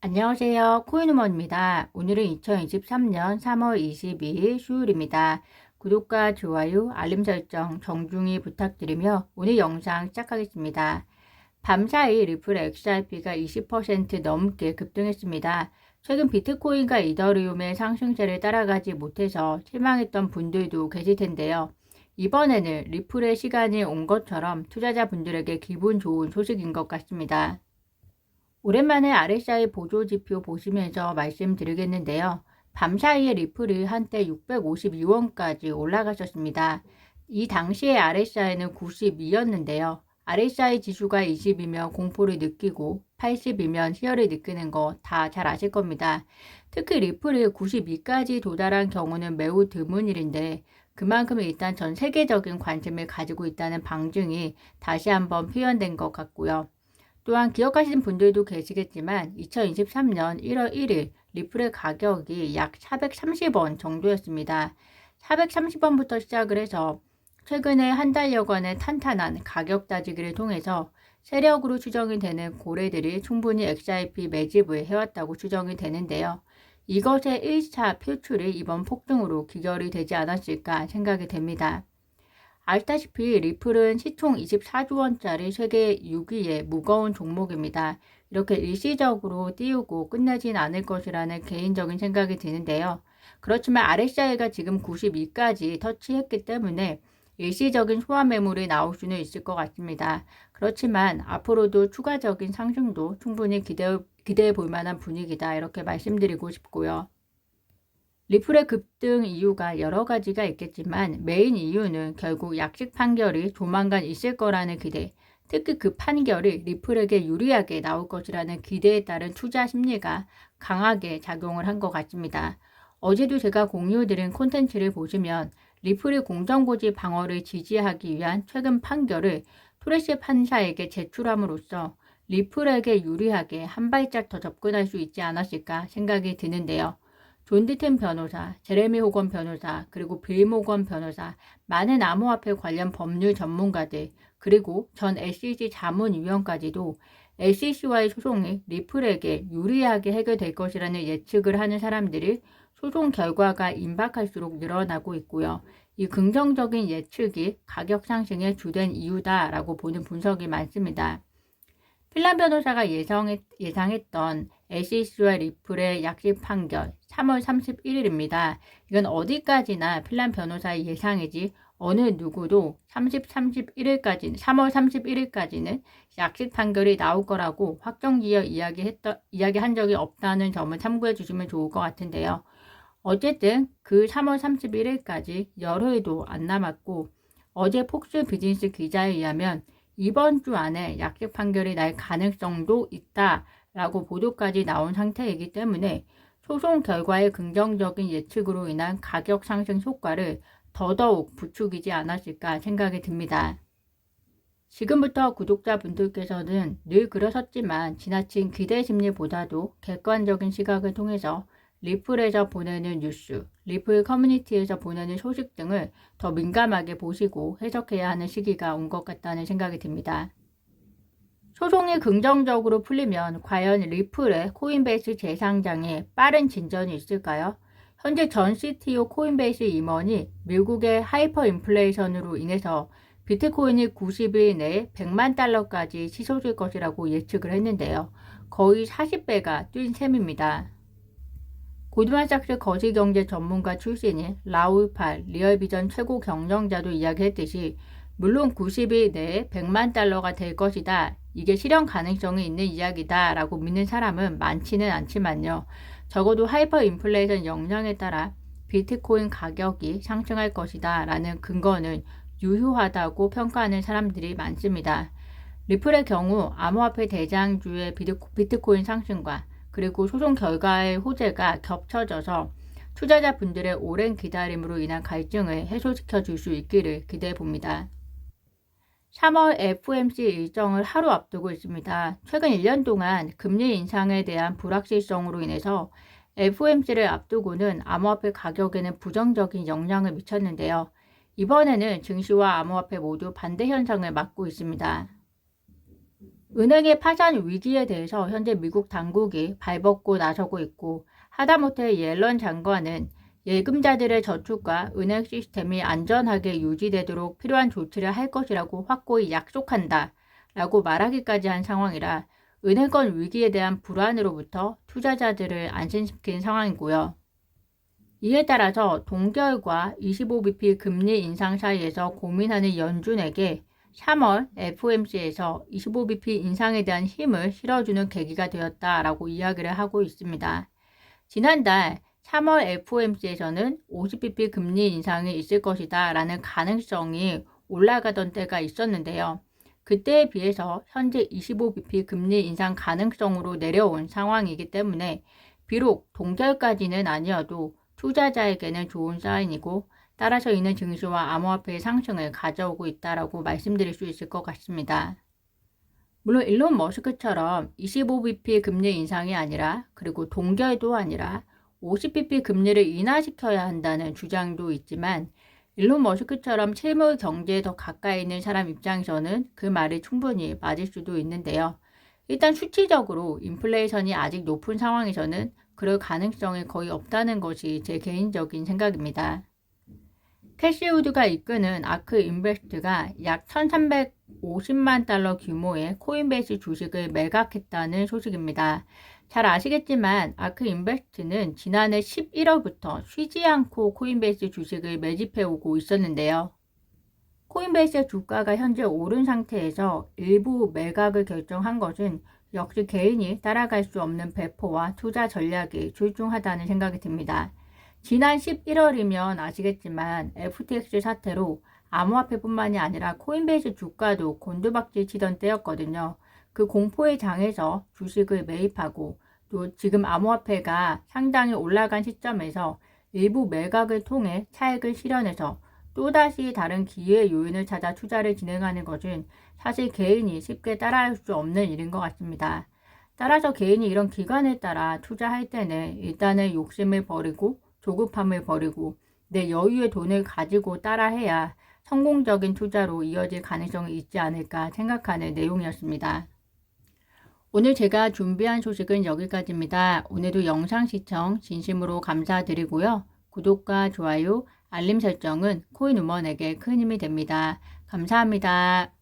안녕하세요. 코인우먼입니다. 오늘은 2023년 3월 22일 수요일입니다. 구독과 좋아요, 알림 설정 정중히 부탁드리며 오늘 영상 시작하겠습니다. 밤사이 리플 XRP가 20% 넘게 급등했습니다. 최근 비트코인과 이더리움의 상승세를 따라가지 못해서 실망했던 분들도 계실 텐데요. 이번에는 리플의 시간이 온 것처럼 투자자분들에게 기분 좋은 소식인 것 같습니다. 오랜만에 RSI 보조지표 보시면서 말씀드리겠는데요. 밤사이에 리플이 한때 652원까지 올라갔었습니다. 이 당시에 RSI는 92였는데요. RSI 지수가 20이면 공포를 느끼고 80이면 희열을 느끼는 거 다 잘 아실 겁니다. 특히 리플이 92까지 도달한 경우는 매우 드문 일인데 그만큼 일단 전 세계적인 관심을 가지고 있다는 방증이 다시 한번 표현된 것 같고요. 또한 기억하시는 분들도 계시겠지만 2023년 1월 1일 리플의 가격이 약 430원 정도였습니다. 430원부터 시작을 해서 최근에 한 달여간의 탄탄한 가격 따지기를 통해서 세력으로 추정이 되는 고래들이 충분히 XRP 매집을 해왔다고 추정이 되는데요. 이것의 1차 표출이 이번 폭등으로 귀결이 되지 않았을까 생각이 됩니다. 아시다시피 리플은 시총 24조 원짜리 세계 6위의 무거운 종목입니다. 이렇게 일시적으로 띄우고 끝내진 않을 것이라는 개인적인 생각이 드는데요. 그렇지만 RSI가 지금 92까지 터치했기 때문에 일시적인 소화 매물이 나올 수는 있을 것 같습니다. 그렇지만 앞으로도 추가적인 상승도 충분히 기대해 볼 만한 분위기다 이렇게 말씀드리고 싶고요. 리플의 급등 이유가 여러 가지가 있겠지만 메인 이유는 결국 약식 판결이 조만간 있을 거라는 기대, 특히 그 판결이 리플에게 유리하게 나올 것이라는 기대에 따른 투자 심리가 강하게 작용을 한 것 같습니다. 어제도 제가 공유드린 콘텐츠를 보시면 리플의 공정고지 방어를 지지하기 위한 최근 판결을 토레시 판사에게 제출함으로써 리플에게 유리하게 한 발짝 더 접근할 수 있지 않았을까 생각이 드는데요. 존 디튼 변호사, 제레미 호건 변호사, 그리고 빌 모건 변호사, 많은 암호화폐 관련 법률 전문가들, 그리고 전 SEC 자문위원까지도 SEC와의 소송이 리플에게 유리하게 해결될 것이라는 예측을 하는 사람들이 소송 결과가 임박할수록 늘어나고 있고요. 이 긍정적인 예측이 가격 상승의 주된 이유다라고 보는 분석이 많습니다. 필란 변호사가 예상했던 SEC와 리플의 약식 판결 3월 31일입니다. 이건 어디까지나 필란 변호사의 예상이지 어느 누구도 3월 31일까지는 약식 판결이 나올 거라고 확정지어 이야기한 적이 없다는 점을 참고해 주시면 좋을 것 같은데요. 어쨌든 그 3월 31일까지 열흘도 안 남았고 어제 폭스 비즈니스 기자에 의하면 이번 주 안에 약식 판결이 날 가능성도 있다라고 보도까지 나온 상태이기 때문에 소송 결과의 긍정적인 예측으로 인한 가격 상승 효과를 더더욱 부추기지 않았을까 생각이 듭니다. 지금부터 구독자분들께서는 늘 그러셨지만 지나친 기대 심리보다도 객관적인 시각을 통해서 리플에서 보내는 뉴스, 리플 커뮤니티에서 보내는 소식 등을 더 민감하게 보시고 해석해야 하는 시기가 온 것 같다는 생각이 듭니다. 소송이 긍정적으로 풀리면 과연 리플의 코인베이스 재상장에 빠른 진전이 있을까요? 현재 전 CTO 코인베이스 임원이 미국의 하이퍼 인플레이션으로 인해서 비트코인이 90일 내에 100만 달러까지 치솟을 것이라고 예측을 했는데요. 거의 40배가 뛴 셈입니다. 고드만삭스 거시경제 전문가 출신인 라울 팔 리얼비전 최고 경영자도 이야기했듯이 물론 90일 내에 100만 달러가 될 것이다. 이게 실현 가능성이 있는 이야기다 라고 믿는 사람은 많지는 않지만요. 적어도 하이퍼 인플레이션 영향에 따라 비트코인 가격이 상승할 것이다 라는 근거는 유효하다고 평가하는 사람들이 많습니다. 리플의 경우 암호화폐 대장주의 비트코인 상승과 그리고 소송 결과의 호재가 겹쳐져서 투자자분들의 오랜 기다림으로 인한 갈증을 해소시켜 줄 수 있기를 기대해 봅니다. 3월 FOMC 일정을 하루 앞두고 있습니다. 최근 1년 동안 금리 인상에 대한 불확실성으로 인해서 FOMC를 앞두고는 암호화폐 가격에는 부정적인 영향을 미쳤는데요. 이번에는 증시와 암호화폐 모두 반대 현상을 맞고 있습니다. 은행의 파산 위기에 대해서 현재 미국 당국이 발벗고 나서고 있고, 하다못해 옐런 장관은 예금자들의 저축과 은행 시스템이 안전하게 유지되도록 필요한 조치를 할 것이라고 확고히 약속한다 라고 말하기까지 한 상황이라 은행권 위기에 대한 불안으로부터 투자자들을 안심시킨 상황이고요. 이에 따라서 동결과 25bp 금리 인상 사이에서 고민하는 연준에게 3월 FOMC에서 25bp 인상에 대한 힘을 실어주는 계기가 되었다라고 이야기를 하고 있습니다. 지난달 3월 FOMC에서는 50bp 금리 인상이 있을 것이다 라는 가능성이 올라가던 때가 있었는데요. 그때에 비해서 현재 25bp 금리 인상 가능성으로 내려온 상황이기 때문에 비록 동결까지는 아니어도 투자자에게는 좋은 사인이고, 따라서 이는 증시와 암호화폐의 상승을 가져오고 있다라고 말씀드릴 수 있을 것 같습니다. 물론 일론 머스크처럼 25bp 금리 인상이 아니라, 그리고 동결도 아니라 50bp 금리를 인하시켜야 한다는 주장도 있지만, 일론 머스크처럼 실물 경제에 더 가까이 있는 사람 입장에서는 그 말이 충분히 맞을 수도 있는데요. 일단 수치적으로 인플레이션이 아직 높은 상황에서는 그럴 가능성이 거의 없다는 것이 제 개인적인 생각입니다. 캐시우드가 이끄는 아크 인베스트가 약 1350만 달러 규모의 코인베이스 주식을 매각했다는 소식입니다. 잘 아시겠지만 아크 인베스트는 지난해 11월부터 쉬지 않고 코인베이스 주식을 매집해오고 있었는데요. 코인베이스의 주가가 현재 오른 상태에서 일부 매각을 결정한 것은 역시 개인이 따라갈 수 없는 배포와 투자 전략이 출중하다는 생각이 듭니다. 지난 11월이면 아시겠지만 FTX 사태로 암호화폐뿐만이 아니라 코인베이스 주가도 곤두박질 치던 때였거든요. 그 공포의 장에서 주식을 매입하고, 또 지금 암호화폐가 상당히 올라간 시점에서 일부 매각을 통해 차익을 실현해서 또다시 다른 기회 요인을 찾아 투자를 진행하는 것은 사실 개인이 쉽게 따라할 수 없는 일인 것 같습니다. 따라서 개인이 이런 기관에 따라 투자할 때는 일단은 욕심을 버리고 조급함을 버리고 내 여유의 돈을 가지고 따라해야 성공적인 투자로 이어질 가능성이 있지 않을까 생각하는 내용이었습니다. 오늘 제가 준비한 소식은 여기까지입니다. 오늘도 영상 시청 진심으로 감사드리고요. 구독과 좋아요, 알림 설정은 코인우먼에게 큰 힘이 됩니다. 감사합니다.